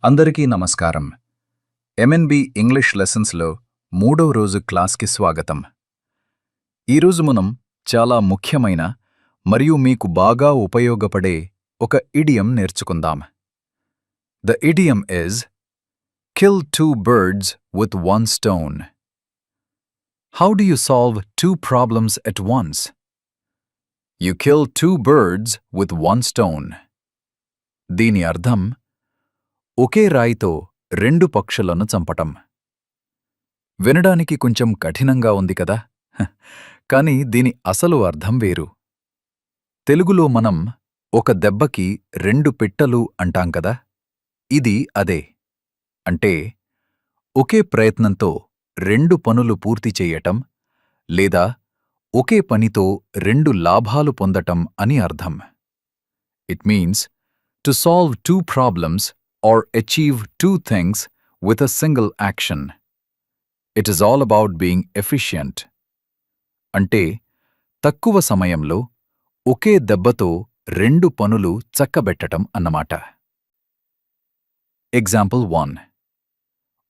అందరికీ నమస్కారం. MNB English లెసన్స్లో 3వ రోజు క్లాస్కి స్వాగతం. ఈరోజు మనం చాలా ముఖ్యమైన మరియు మీకు బాగా ఉపయోగపడే ఒక ఇడియం నేర్చుకుందాం. The idiom is kill 2 birds with 1 stone. How do you solve 2 problems at once? You kill 2 birds with 1 stone. దీని అర్థం ఒకే రాయితో 2 పక్షులను చంపటం. వినడానికి కొంచెం కఠినంగా ఉంది కదా, కాని దీని అసలు అర్థం వేరు. తెలుగులో మనం ఒక దెబ్బకి 2 పిట్టలు అంటాం కదా, ఇది అదే. అంటే ఒకే ప్రయత్నంతో 2 పనులు పూర్తి చేయటం లేదా ఒకే పనితో 2 లాభాలు పొందటం అని అర్థం. It means to solve 2 problems or achieve 2 things with a single action. It is all about being efficient. అంటే తక్కువ సమయంలో ఒకే దెబ్బతో 2 పనులు చక్కబెట్టటం అన్నమాట. Example 1.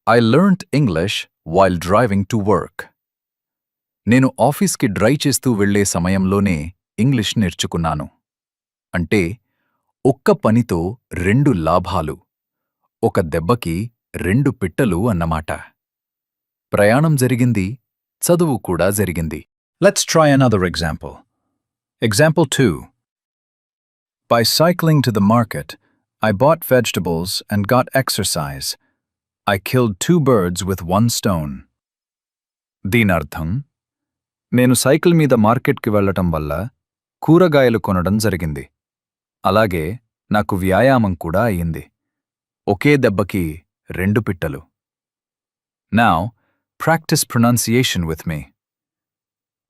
I learnt English while driving to work. నేను ఆఫీస్కి డ్రైవ్ చేస్తూ వెళ్లే సమయంలోనే ఇంగ్లీష్ నేర్చుకున్నాను. అంటే ఒక్క పనితో 2 లాభాలు, ఒక దెబ్బకి 2 పిట్టలు అన్నమాట. ప్రయాణం జరిగింది, చదువు కూడా జరిగింది. Let's try another example. Example 2. By cycling to the market, I bought vegetables and got exercise. I killed 2 birds with 1 stone. దీనర్థం, నేను సైకిల్ మీద మార్కెట్కి వెళ్లటం వల్ల కూరగాయలు కొనడం జరిగింది. అలాగే నాకు వ్యాయామం కూడా అయింది. ఒకే దెబ్బకి 2 పిట్టలు. Now, practice pronunciation with me.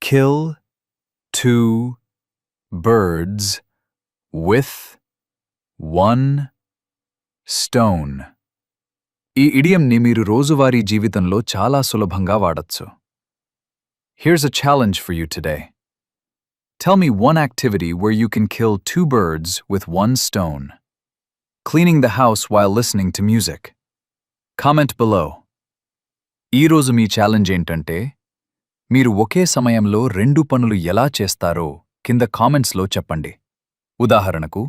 Kill 2 birds with 1 stone. ఈ ఇడియంని మీరు రోజువారీ జీవితంలో చాలా సులభంగా వాడొచ్చు. Here's a challenge for you today. Tell me one activity where you can kill 2 birds with 1 stone. Cleaning the house while listening to music. Comment below. ఈ రోజు మీ challenge ఏంటంటే, మీరు ఒకే సమయంలో 2 పనులు ఎలా చేస్తారో కింద కామెంట్స్లో చెప్పండి. ఉదాహరణకు,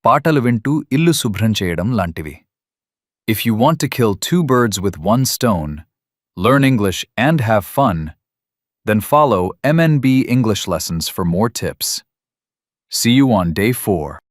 పాటలు వింటూ ఇల్లు శుభ్రం చేయడం లాంటివి. If you want to kill 2 birds with 1 stone, learn English and have fun, then follow MNB English Lessons for more tips. See you on day 4.